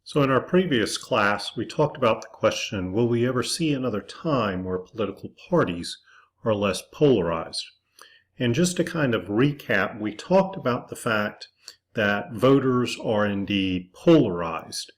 So in our previous class, we talked about the question, will we ever see another time where political parties are less polarized? And just to kind of recap, we talked about the fact that voters are indeed polarized.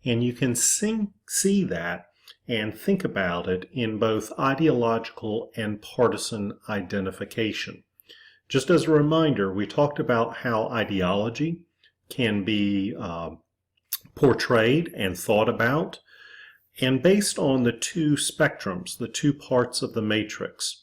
And you can see that and think about it in both ideological and partisan identification. Just as a reminder, we talked about how ideology can be portrayed and thought about, and based on the two spectrums, the two parts of the matrix,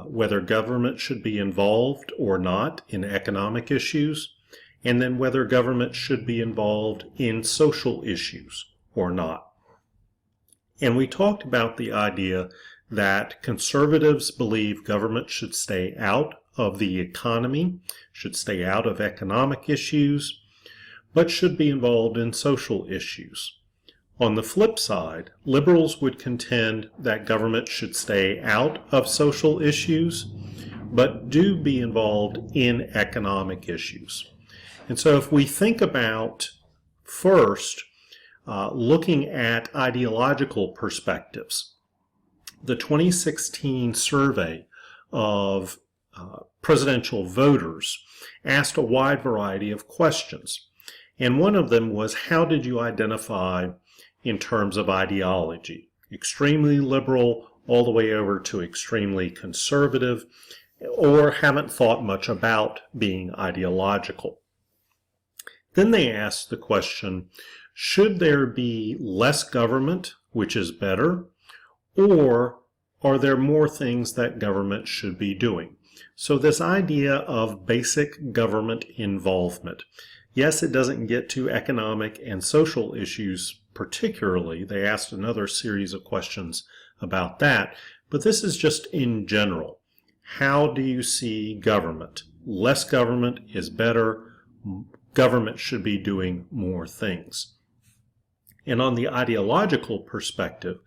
whether government should be involved or not in economic issues, and then whether government should be involved in social issues or not. And we talked about the idea that conservatives believe government should stay out of the economy, should stay out of economic issues, but should be involved in social issues. On the flip side, liberals would contend that government should stay out of social issues, but do be involved in economic issues. And so if we think about first looking at ideological perspectives, the 2016 survey of presidential voters asked a wide variety of questions. And one of them was, how did you identify in terms of ideology? Extremely liberal all the way over to extremely conservative, or haven't thought much about being ideological. Then they asked the question, should there be less government, which is better, or are there more things that government should be doing? So this idea of basic government involvement. Yes, it doesn't get to economic and social issues particularly. They asked another series of questions about that, but this is just in general. How do you see government? Less government is better. Government should be doing more things. And on the ideological perspective,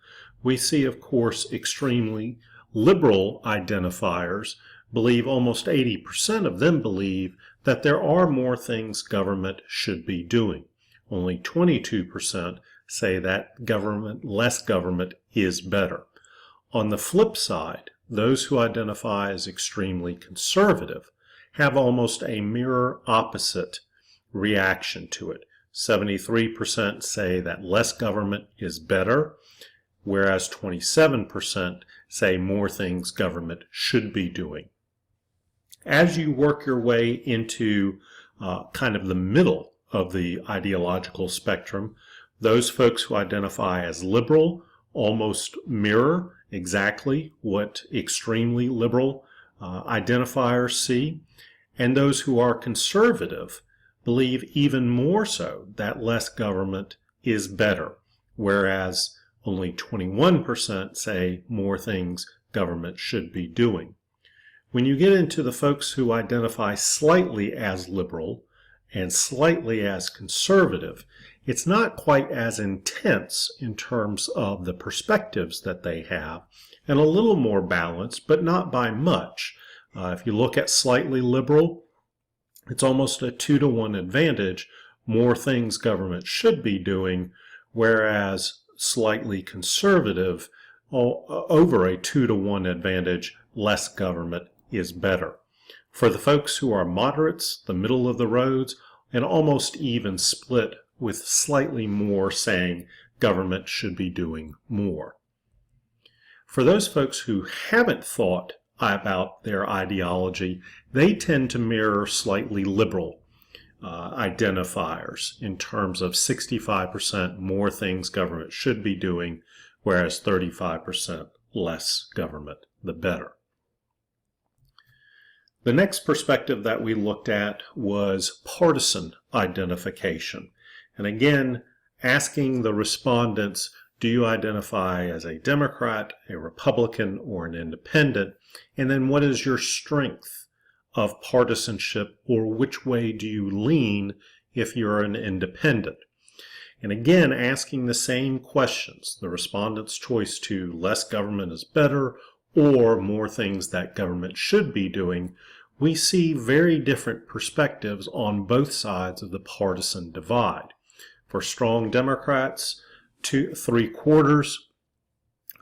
we see, of course, extremely liberal identifiers believe, almost 80% of them believe, that there are more things government should be doing. Only 22% say that less government is better. On the flip side, those who identify as extremely conservative have almost a mirror opposite reaction to it. 73% say that less government is better, whereas 27% say more things government should be doing. As you work your way into kind of the middle of the ideological spectrum, those folks who identify as liberal almost mirror exactly what extremely liberal identifiers see, and those who are conservative believe even more so that less government is better, whereas only 21% say more things government should be doing. When you get into the folks who identify slightly as liberal and slightly as conservative, it's not quite as intense in terms of the perspectives that they have, and a little more balanced, but not by much. If you look at slightly liberal, it's almost a 2-to-1 advantage, more things government should be doing, whereas slightly conservative, over a 2-to-1 advantage, less government is better. For the folks who are moderates, the middle of the roads, an almost even split, with slightly more saying government should be doing more. For those folks who haven't thought about their ideology, they tend to mirror slightly liberal identifiers in terms of 65% more things government should be doing, whereas 35% less government, the better. The next perspective that we looked at was partisan identification. And again, asking the respondents, do you identify as a Democrat, a Republican, or an independent? And then what is your strength of partisanship, or which way do you lean if you're an independent? And again, asking the same questions, the respondent's choice to less government is better, or more things that government should be doing, we see very different perspectives on both sides of the partisan divide. For strong Democrats, 3/4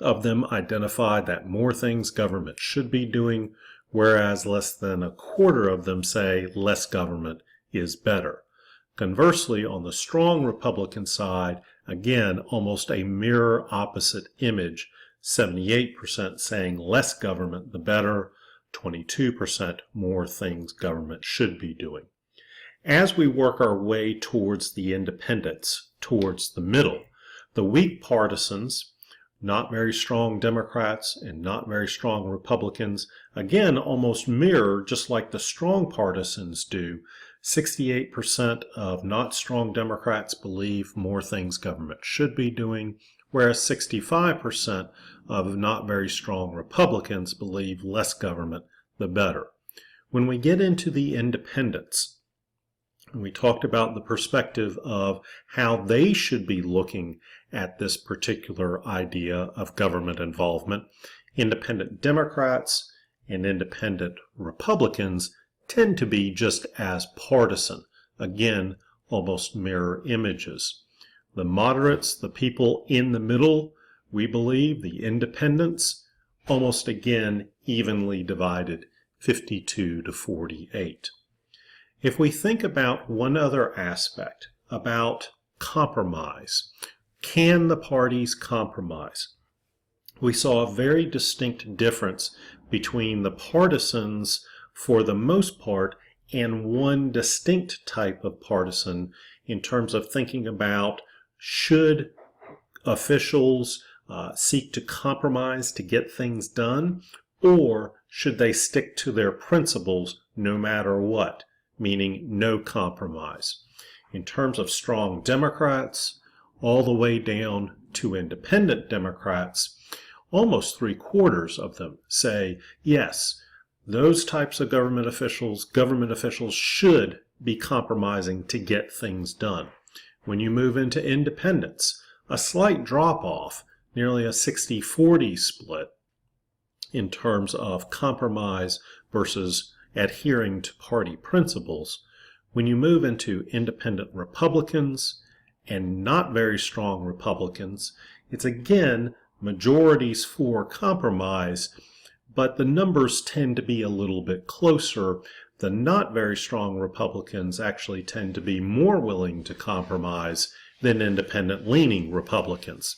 of them identified that more things government should be doing, whereas less than 1/4 of them say less government is better. Conversely, on the strong Republican side, again, almost a mirror opposite image, 78% saying less government the better, 22% more things government should be doing. As we work our way towards the independents, towards the middle, the weak partisans, not very strong Democrats and not very strong Republicans, again almost mirror just like the strong partisans do. 68% of not strong Democrats believe more things government should be doing, whereas 65% of not very strong Republicans believe less government the better. When we get into the independents, we talked about the perspective of how they should be looking at this particular idea of government involvement. Independent Democrats and independent Republicans tend to be just as partisan. Again, almost mirror images. The moderates, the people in the middle, we believe, the independents, almost again evenly divided, 52 to 48. If we think about one other aspect, about compromise, can the parties compromise? We saw a very distinct difference between the partisans, for the most part, and one distinct type of partisan in terms of thinking about should officials seek to compromise to get things done, or should they stick to their principles no matter what, meaning no compromise. In terms of strong Democrats, all the way down to independent Democrats, almost 3/4 of them say, yes, those types of government officials should be compromising to get things done. When you move into independents, a slight drop-off, nearly a 60-40 split in terms of compromise versus adhering to party principles. When you move into independent Republicans and not very strong Republicans, it's again majorities for compromise, but the numbers tend to be a little bit closer. The not very strong Republicans actually tend to be more willing to compromise than independent-leaning Republicans.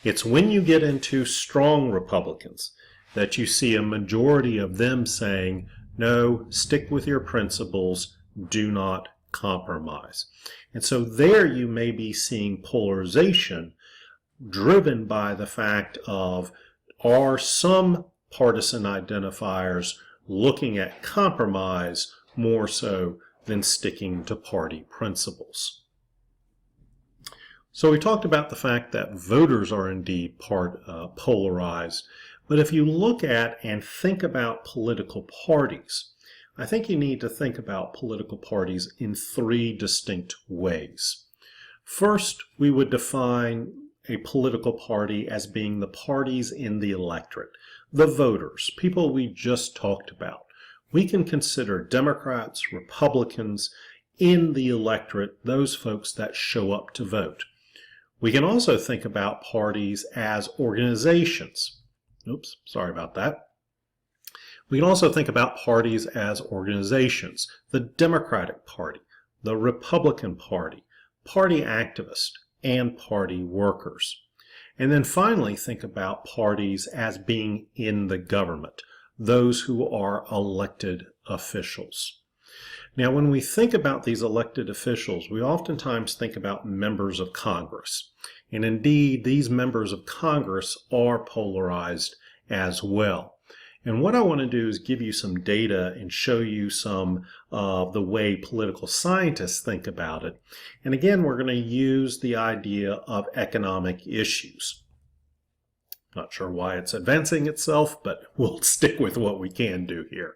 It's when you get into strong Republicans that you see a majority of them saying, no, stick with your principles, do not compromise. And so there you may be seeing polarization driven by the fact of, are some partisan identifiers looking at compromise more so than sticking to party principles? So we talked about the fact that voters are indeed polarized. But if you look at and think about political parties, I think you need to think about political parties in 3 distinct ways. First, we would define a political party as being the parties in the electorate, the voters, people we just talked about. We can consider Democrats, Republicans in the electorate, those folks that show up to vote. We can also think about parties as organizations. Oops, sorry about that. We can also think about parties as organizations, the Democratic Party, the Republican Party, party activists, and party workers. And then finally think about parties as being in the government, those who are elected officials. Now, when we think about these elected officials, we oftentimes think about members of Congress. And indeed, these members of Congress are polarized as well. And what I want to do is give you some data and show you some of the way political scientists think about it. And again, we're going to use the idea of economic issues. Not sure why it's advancing itself, but we'll stick with what we can do here.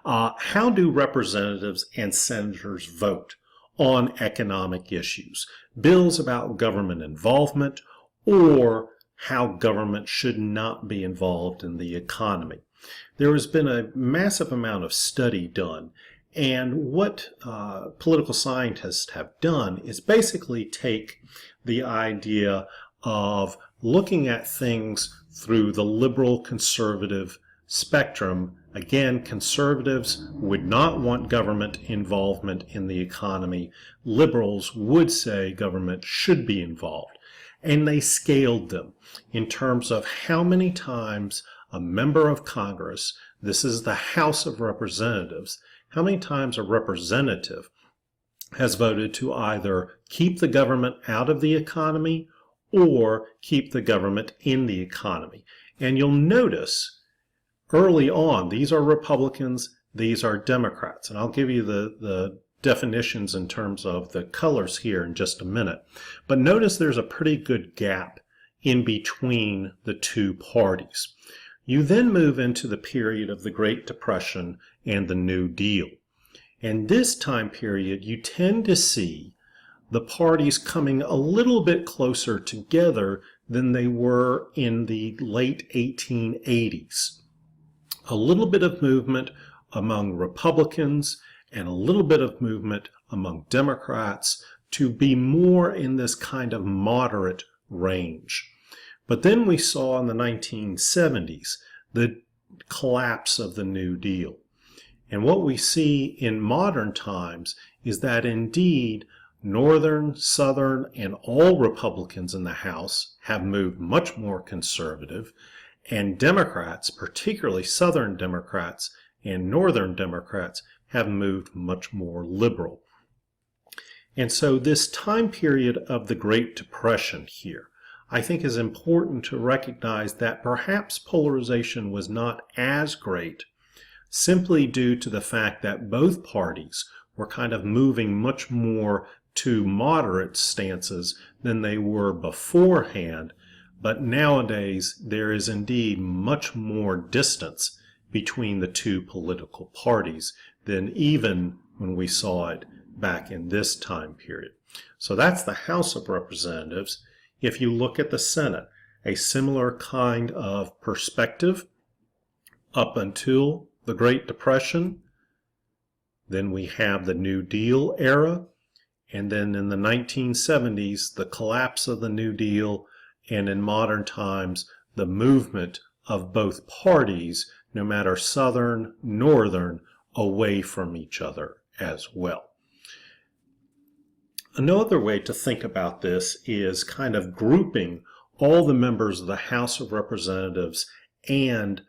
How do representatives and senators vote on economic issues? Bills about government involvement, or how government should not be involved in the economy. There has been a massive amount of study done, And what political scientists have done is basically take the idea of looking at things through the liberal conservative spectrum. Again, conservatives would not want government involvement in the economy. Liberals would say government should be involved. And they scaled them in terms of how many times a member of Congress, this is the House of Representatives, how many times a representative has voted to either keep the government out of the economy or keep the government in the economy. And you'll notice early on, these are Republicans, these are Democrats. And I'll give you the definitions in terms of the colors here in just a minute. But notice there's a pretty good gap in between the two parties. You then move into the period of the Great Depression and the New Deal. And this time period, you tend to see the parties coming a little bit closer together than they were in the late 1880s. A little bit of movement among Republicans and a little bit of movement among Democrats to be more in this kind of moderate range. But then we saw in the 1970s the collapse of the New Deal. And what we see in modern times is that indeed Northern, Southern, and all Republicans in the House have moved much more conservative, and Democrats, particularly Southern Democrats and Northern Democrats, have moved much more liberal. And so this time period of the Great Depression here, I think is important to recognize that perhaps polarization was not as great simply due to the fact that both parties were kind of moving much more to moderate stances than they were beforehand. But nowadays, there is indeed much more distance between the two political parties than even when we saw it back in this time period. So that's the House of Representatives. If you look at the Senate, a similar kind of perspective up until the Great Depression. Then we have the New Deal era, and then in the 1970s, the collapse of the New Deal, and in modern times, the movement of both parties, no matter Southern, Northern, away from each other as well. Another way to think about this is kind of grouping all the members of the House of Representatives and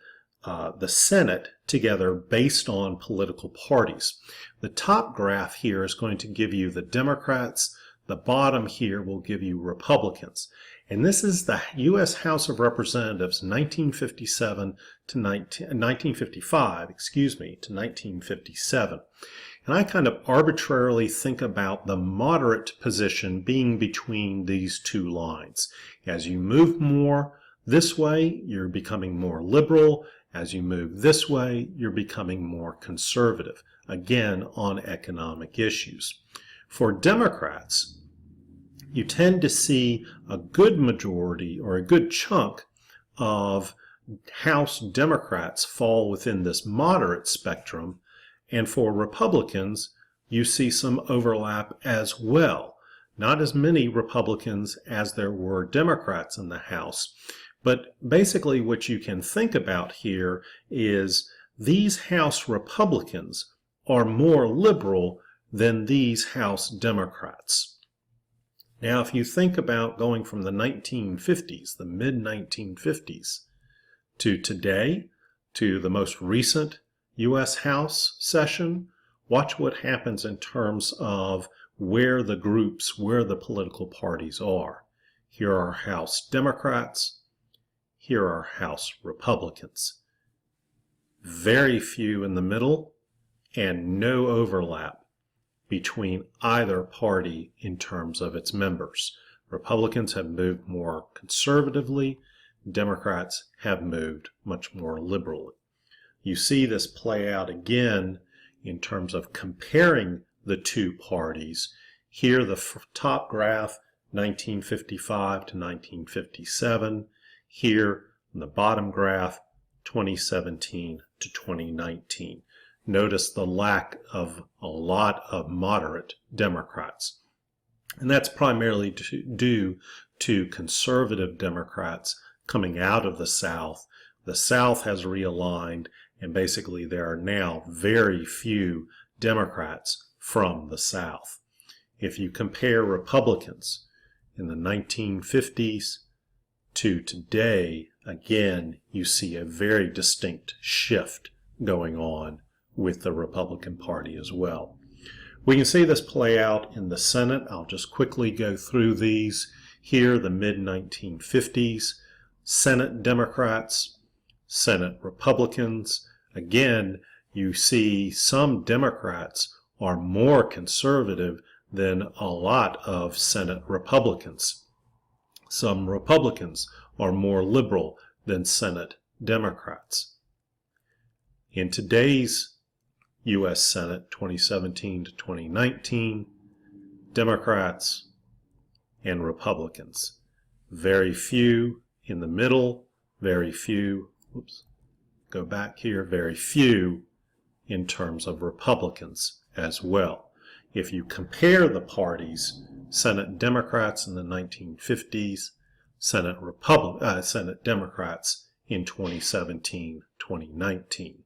the Senate together based on political parties. The top graph here is going to give you the Democrats. The bottom here will give you Republicans. And this is the U.S. House of Representatives 1955 to 1957. And I kind of arbitrarily think about the moderate position being between these two lines. As you move more this way, you're becoming more liberal. As you move this way, you're becoming more conservative, again, on economic issues. For Democrats, you tend to see a good majority or a good chunk of House Democrats fall within this moderate spectrum, and for Republicans, you see some overlap as well. Not as many Republicans as there were Democrats in the House. But basically what you can think about here is these House Republicans are more liberal than these House Democrats. Now, if you think about going from the 1950s, the mid-1950s, to today, to the most recent U.S. House session, watch what happens in terms of where the groups, where the political parties are. Here are House Democrats. Here are House Republicans. Very few in the middle and no overlap between either party in terms of its members. Republicans have moved more conservatively. Democrats have moved much more liberally. You see this play out again in terms of comparing the two parties. Here the top graph, 1955 to 1957. Here, in the bottom graph, 2017 to 2019. notice the lack of a lot of moderate Democrats. And that's primarily due to conservative Democrats coming out of the South. The South has realigned, and basically there are now very few Democrats from the South. If you compare Republicans in the 1950s to today, again, you see a very distinct shift going on with the Republican Party as well. We can see this play out in the Senate. I'll just quickly go through these. Here, the mid-1950s, Senate Democrats, Senate Republicans. Again, you see some Democrats are more conservative than a lot of Senate Republicans. Some Republicans are more liberal than Senate Democrats. In today's U.S. Senate 2017 to 2019, Democrats and Republicans. Very few in the middle, very few, go back here, very few in terms of Republicans as well. If you compare the parties, Senate Democrats in the 1950s, Senate Democrats in 2017-2019.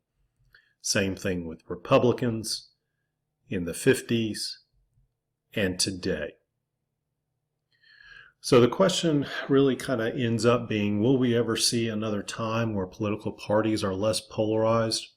Same thing with Republicans in the 50s and today. So the question really kind of ends up being, will we ever see another time where political parties are less polarized?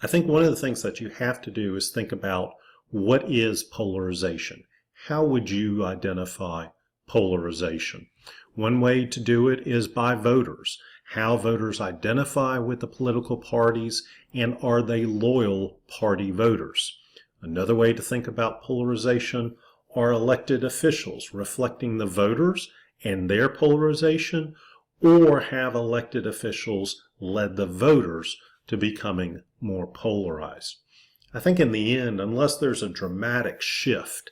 I think one of the things that you have to do is think about what is polarization. How would you identify polarization? One way to do it is by voters. How voters identify with the political parties, and are they loyal party voters? Another way to think about polarization are elected officials reflecting the voters and their polarization, or have elected officials led the voters to becoming more polarized? I think in the end, unless there's a dramatic shift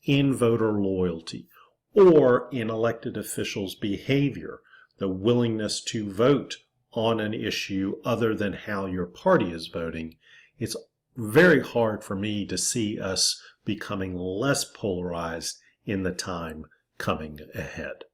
in voter loyalty or in elected officials' behavior, the willingness to vote on an issue other than how your party is voting, it's very hard for me to see us becoming less polarized in the time coming ahead.